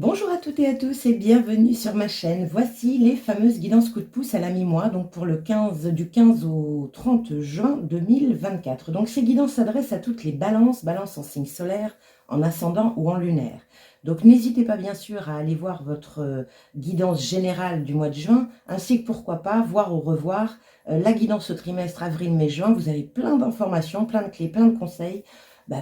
Bonjour à toutes et à tous et bienvenue sur ma chaîne. Voici les fameuses guidances coup de pouce à la mi-mois, donc pour le 15, du 15 au 30 juin 2024. Donc ces guidances s'adressent à toutes les balances, balances en signe solaire, en ascendant ou en lunaire. Donc n'hésitez pas bien sûr à aller voir votre guidance générale du mois de juin, ainsi que pourquoi pas voir ou revoir la guidance au trimestre avril, mai, juin. Vous avez plein d'informations, plein de clés, plein de conseils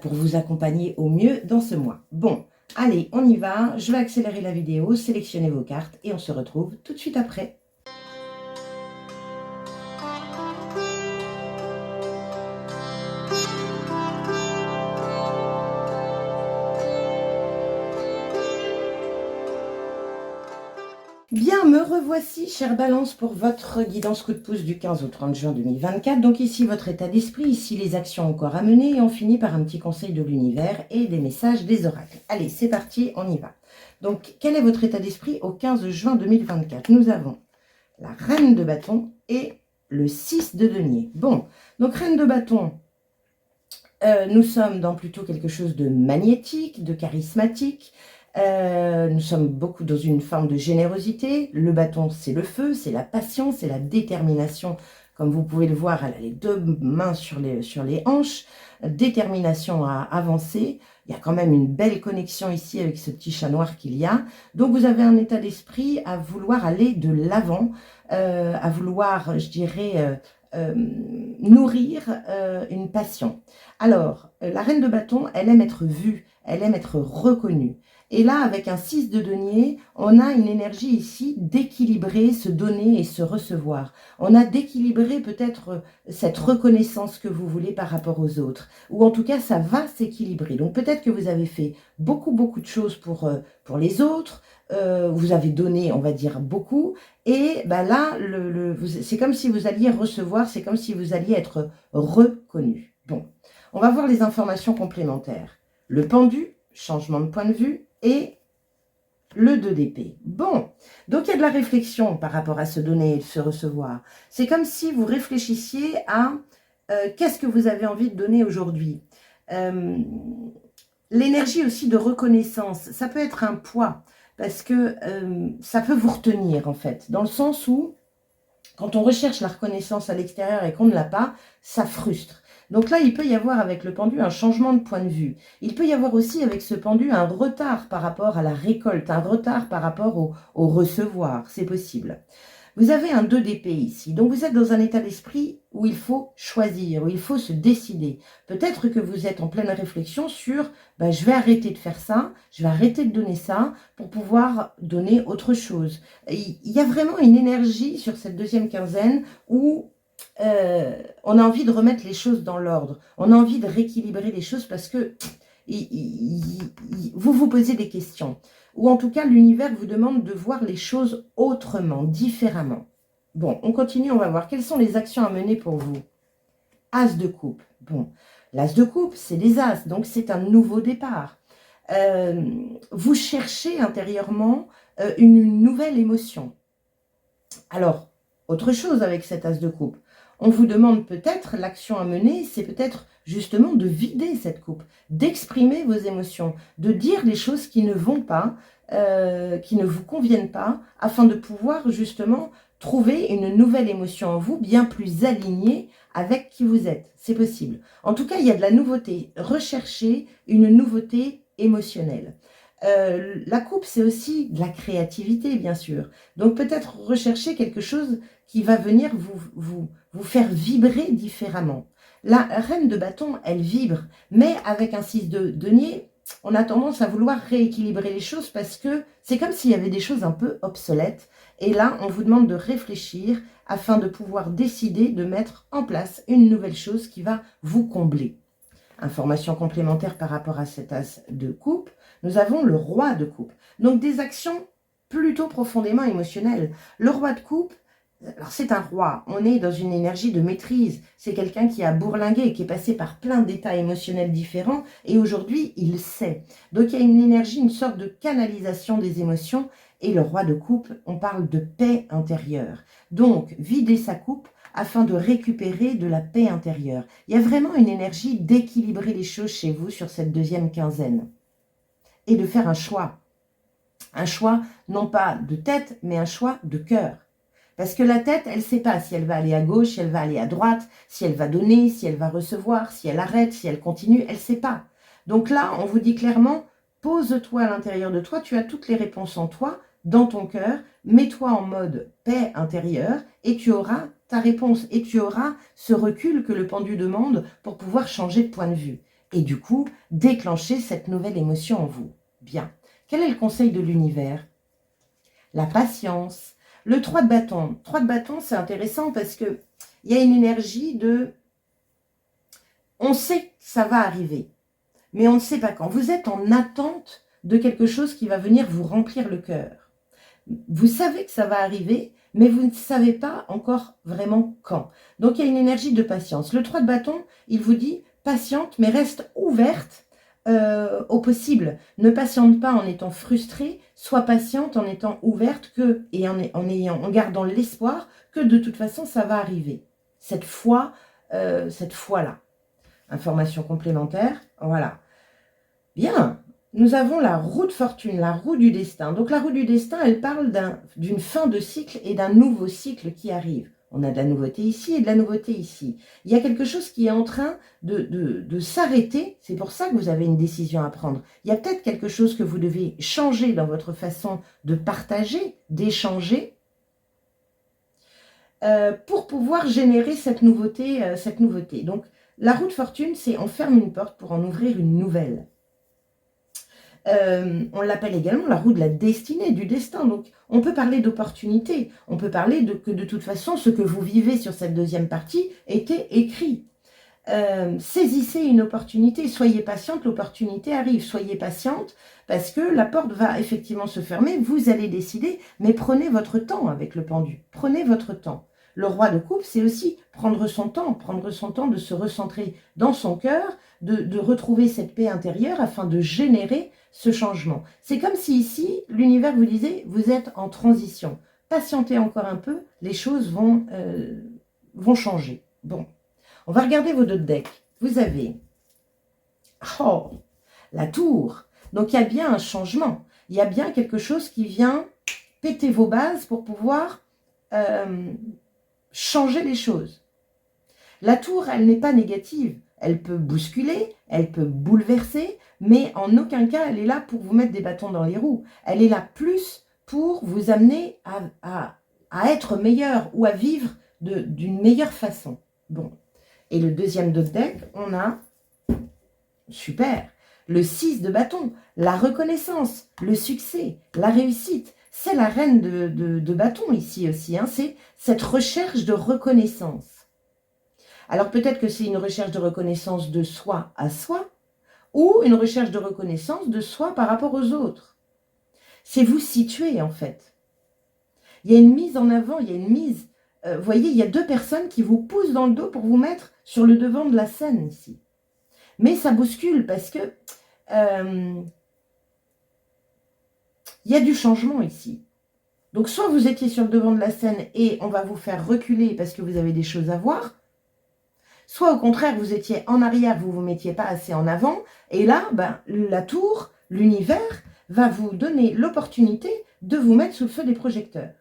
pour vous accompagner au mieux dans ce mois. Bon. Allez, on y va, je vais accélérer la vidéo, sélectionner vos cartes et on se retrouve tout de suite après. Bien, me revoici, chère Balance, pour votre guidance coup de pouce du 15 au 30 juin 2024. Donc ici, votre état d'esprit, ici, les actions encore à mener et on finit par un petit conseil de l'univers et des messages des oracles. Allez, c'est parti, on y va. Donc, quel est votre état d'esprit au 15 juin 2024? Nous avons la reine de bâton et le 6 de denier. Bon, donc reine de bâton, nous sommes dans plutôt quelque chose de magnétique, de charismatique. Nous sommes beaucoup dans une forme de générosité. Le bâton, c'est le feu, c'est la passion, c'est la détermination. Comme vous pouvez le voir, elle a les deux mains sur les hanches. Détermination à avancer. Il y a quand même une belle connexion ici avec ce petit chat noir qu'il y a. Donc, vous avez un état d'esprit à vouloir aller de l'avant, à vouloir, je dirais, nourrir une passion. Alors, la reine de bâton, elle aime être vue, elle aime être reconnue. Et là, avec un 6 de denier, on a une énergie ici d'équilibrer, se donner et se recevoir. On a d'équilibrer peut-être cette reconnaissance que vous voulez par rapport aux autres. Ou en tout cas, ça va s'équilibrer. Donc peut-être que vous avez fait beaucoup de choses pour les autres. Vous avez donné, on va dire, beaucoup. Et là, c'est comme si vous alliez recevoir, c'est comme si vous alliez être reconnu. Bon, on va voir les informations complémentaires. Le pendu, changement de point de vue, et le 2 d'épée. Bon, donc il y a de la réflexion par rapport à se donner et se recevoir. C'est comme si vous réfléchissiez à qu'est-ce que vous avez envie de donner aujourd'hui. L'énergie aussi de reconnaissance, ça peut être un poids, parce que ça peut vous retenir en fait, dans le sens où quand on recherche la reconnaissance à l'extérieur et qu'on ne l'a pas, ça frustre. Donc là, il peut y avoir avec le pendu un changement de point de vue. Il peut y avoir aussi avec ce pendu un retard par rapport à la récolte, un retard par rapport au recevoir. C'est possible. Vous avez un 2 d'épée ici, donc vous êtes dans un état d'esprit où il faut choisir, où il faut se décider. Peut-être que vous êtes en pleine réflexion sur je vais arrêter de faire ça, je vais arrêter de donner ça pour pouvoir donner autre chose. Il y a vraiment une énergie sur cette deuxième quinzaine où on a envie de remettre les choses dans l'ordre, on a envie de rééquilibrer les choses parce que vous vous posez des questions. Ou en tout cas, l'univers vous demande de voir les choses autrement, différemment. Bon, on continue, on va voir quelles sont les actions à mener pour vous. As de coupe. Bon, l'as de coupe, c'est les as, donc c'est un nouveau départ. Vous cherchez intérieurement une nouvelle émotion. Alors, autre chose avec cet as de coupe. On vous demande peut-être, l'action à mener, c'est peut-être justement de vider cette coupe, d'exprimer vos émotions, de dire les choses qui ne vont pas, qui ne vous conviennent pas, afin de pouvoir justement trouver une nouvelle émotion en vous, bien plus alignée avec qui vous êtes. C'est possible. En tout cas, il y a de la nouveauté. Recherchez une nouveauté émotionnelle. La coupe, c'est aussi de la créativité, bien sûr. Donc peut-être rechercher quelque chose qui va venir vous faire vibrer différemment. La reine de bâton, elle vibre, mais avec un 6 de denier, on a tendance à vouloir rééquilibrer les choses parce que c'est comme s'il y avait des choses un peu obsolètes. Et là, on vous demande de réfléchir afin de pouvoir décider de mettre en place une nouvelle chose qui va vous combler. Information complémentaire par rapport à cet as de coupe, nous avons le roi de coupe. Donc des actions plutôt profondément émotionnelles. Le roi de coupe, alors c'est un roi, on est dans une énergie de maîtrise. C'est quelqu'un qui a bourlingué, qui est passé par plein d'états émotionnels différents et aujourd'hui il sait. Donc il y a une énergie, une sorte de canalisation des émotions et le roi de coupe, on parle de paix intérieure. Donc vider sa coupe afin de récupérer de la paix intérieure. Il y a vraiment une énergie d'équilibrer les choses chez vous sur cette deuxième quinzaine et de faire un choix. Un choix, non pas de tête, mais un choix de cœur. Parce que la tête, elle ne sait pas si elle va aller à gauche, si elle va aller à droite, si elle va donner, si elle va recevoir, si elle arrête, si elle continue, elle ne sait pas. Donc là, on vous dit clairement, pose-toi à l'intérieur de toi, tu as toutes les réponses en toi, dans ton cœur, mets-toi en mode paix intérieure et tu auras ta réponse et tu auras ce recul que le pendu demande pour pouvoir changer de point de vue. Et du coup, déclencher cette nouvelle émotion en vous. Bien. Quel est le conseil de l'univers? La patience. Le 3 de bâton. 3 de bâton, c'est intéressant parce qu'il y a une énergie de... On sait que ça va arriver, mais on ne sait pas quand. Vous êtes en attente de quelque chose qui va venir vous remplir le cœur. Vous savez que ça va arriver, mais vous ne savez pas encore vraiment quand. Donc, il y a une énergie de patience. Le 3 de bâton, il vous dit patiente, mais reste ouverte au possible. Ne patiente pas en étant frustrée, sois patiente en étant ouverte et en gardant l'espoir que de toute façon, ça va arriver. Cette foi-là. Information complémentaire, voilà. Bien. Nous avons la roue de fortune, la roue du destin. Donc la roue du destin, elle parle d'une fin de cycle et d'un nouveau cycle qui arrive. On a de la nouveauté ici et de la nouveauté ici. Il y a quelque chose qui est en train de s'arrêter. C'est pour ça que vous avez une décision à prendre. Il y a peut-être quelque chose que vous devez changer dans votre façon de partager, d'échanger, pour pouvoir générer cette nouveauté. Donc la roue de fortune, c'est on ferme une porte pour en ouvrir une nouvelle. On l'appelle également la roue de la destinée, du destin. Donc, on peut parler d'opportunité. On peut parler que de toute façon, ce que vous vivez sur cette deuxième partie était écrit. Saisissez une opportunité. Soyez patiente, l'opportunité arrive. Soyez patiente parce que la porte va effectivement se fermer. Vous allez décider, mais prenez votre temps avec le pendu. Prenez votre temps. Le roi de coupe, c'est aussi prendre son temps de se recentrer dans son cœur, de retrouver cette paix intérieure afin de générer ce changement. C'est comme si ici, l'univers vous disait, vous êtes en transition. Patientez encore un peu, les choses vont changer. Bon, on va regarder vos deux decks. Vous avez la tour. Donc, il y a bien un changement. Il y a bien quelque chose qui vient péter vos bases pour pouvoir changer les choses. La tour, elle n'est pas négative. Elle peut bousculer, elle peut bouleverser, mais en aucun cas, elle est là pour vous mettre des bâtons dans les roues. Elle est là plus pour vous amener à être meilleur ou à vivre d'une meilleure façon. Bon. Et le deuxième deck, on a, super, le 6 de bâton, la reconnaissance, le succès, la réussite. C'est la reine de bâton ici aussi, hein. C'est cette recherche de reconnaissance. Alors peut-être que c'est une recherche de reconnaissance de soi à soi ou une recherche de reconnaissance de soi par rapport aux autres. C'est vous situer en fait. Il y a une mise en avant, il y a une mise... vous voyez, il y a deux personnes qui vous poussent dans le dos pour vous mettre sur le devant de la scène ici. Mais ça bouscule parce que il y a du changement ici. Donc soit vous étiez sur le devant de la scène et on va vous faire reculer parce que vous avez des choses à voir, soit au contraire, vous étiez en arrière, vous ne vous mettiez pas assez en avant. Et là, la tour, l'univers, va vous donner l'opportunité de vous mettre sous le feu des projecteurs.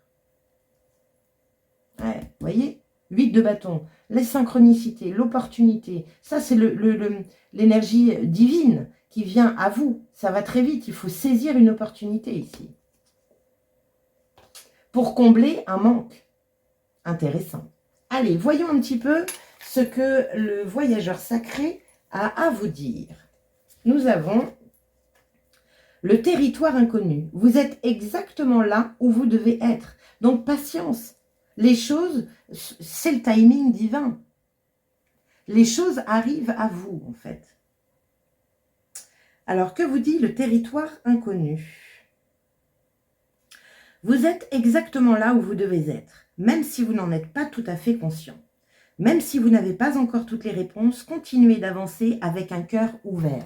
Ouais, vous voyez, 8 de bâton, les synchronicités, l'opportunité. Ça, c'est l'énergie divine qui vient à vous. Ça va très vite, il faut saisir une opportunité ici. Pour combler un manque. Intéressant. Allez, voyons un petit peu ce que le voyageur sacré a à vous dire. Nous avons le territoire inconnu. Vous êtes exactement là où vous devez être. Donc, patience. Les choses, c'est le timing divin. Les choses arrivent à vous, en fait. Alors, que vous dit le territoire inconnu? Vous êtes exactement là où vous devez être, même si vous n'en êtes pas tout à fait conscient. Même si vous n'avez pas encore toutes les réponses, continuez d'avancer avec un cœur ouvert.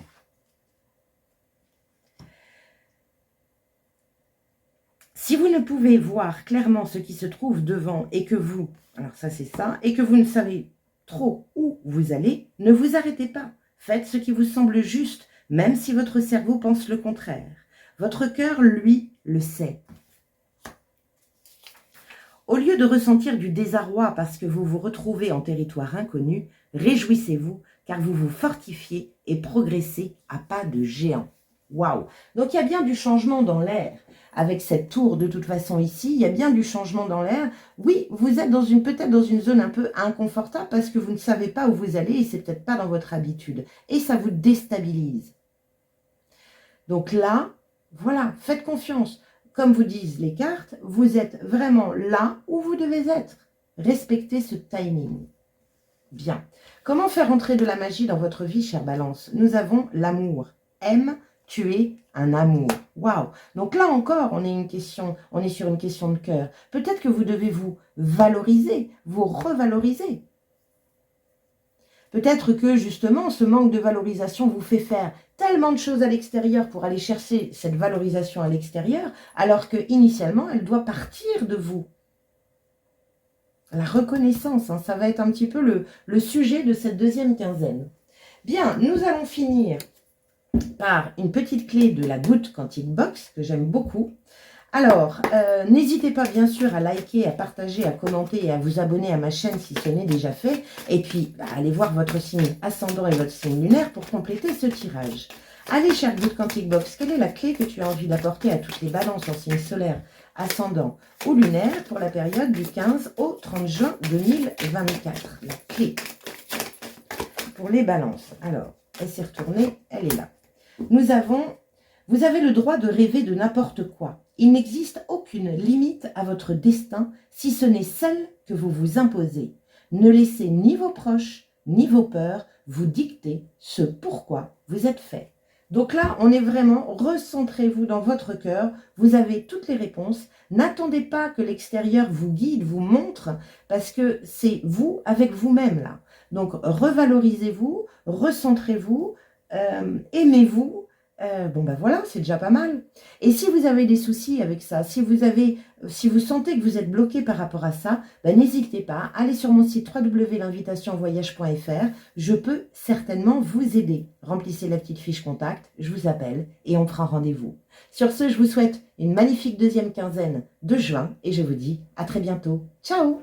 Si vous ne pouvez voir clairement ce qui se trouve devant et que vous, alors ça c'est ça, et que vous ne savez trop où vous allez, ne vous arrêtez pas. Faites ce qui vous semble juste, même si votre cerveau pense le contraire. Votre cœur, lui, le sait. Au lieu de ressentir du désarroi parce que vous vous retrouvez en territoire inconnu, réjouissez-vous car vous vous fortifiez et progressez à pas de géant. Waouh! Donc il y a bien du changement dans l'air. Avec cette tour de toute façon ici, il y a bien du changement dans l'air. Oui, vous êtes peut-être dans une zone un peu inconfortable parce que vous ne savez pas où vous allez et c'est peut-être pas dans votre habitude. Et ça vous déstabilise. Donc là, voilà, faites confiance. Comme vous disent les cartes, vous êtes vraiment là où vous devez être. Respectez ce timing. Bien. Comment faire entrer de la magie dans votre vie, chère Balance? Nous avons l'amour. Aime, tu es un amour. Waouh! Donc là encore, on est sur une question de cœur. Peut-être que vous devez vous valoriser, vous revaloriser. Peut-être que justement, ce manque de valorisation vous fait faire tellement de choses à l'extérieur pour aller chercher cette valorisation à l'extérieur, alors que initialement, elle doit partir de vous. La reconnaissance, hein, ça va être un petit peu le sujet de cette deuxième quinzaine. Bien, nous allons finir par une petite clé de la goutte Quantique Box, que j'aime beaucoup. Alors, n'hésitez pas bien sûr à liker, à partager, à commenter et à vous abonner à ma chaîne si ce n'est déjà fait. Et puis, allez voir votre signe ascendant et votre signe lunaire pour compléter ce tirage. Allez, chère goutte Quantique Box, quelle est la clé que tu as envie d'apporter à toutes les balances en signe solaire, ascendant ou lunaire pour la période du 15 au 30 juin 2024? La clé pour les balances. Alors, elle s'est retournée, elle est là. Vous avez le droit de rêver de n'importe quoi. Il n'existe aucune limite à votre destin si ce n'est celle que vous vous imposez. Ne laissez ni vos proches, ni vos peurs vous dicter ce pourquoi vous êtes fait. Donc là, on est vraiment, recentrez-vous dans votre cœur, vous avez toutes les réponses. N'attendez pas que l'extérieur vous guide, vous montre, parce que c'est vous avec vous-même là. Donc revalorisez-vous, recentrez-vous, aimez-vous. Bon ben voilà, c'est déjà pas mal. Et si vous avez des soucis avec ça, si vous sentez que vous êtes bloqué par rapport à ça, ben n'hésitez pas, allez sur mon site www.l'invitationvoyage.fr, je peux certainement vous aider. Remplissez la petite fiche contact, je vous appelle et on prend rendez-vous. Sur ce, je vous souhaite une magnifique deuxième quinzaine de juin et je vous dis à très bientôt. Ciao!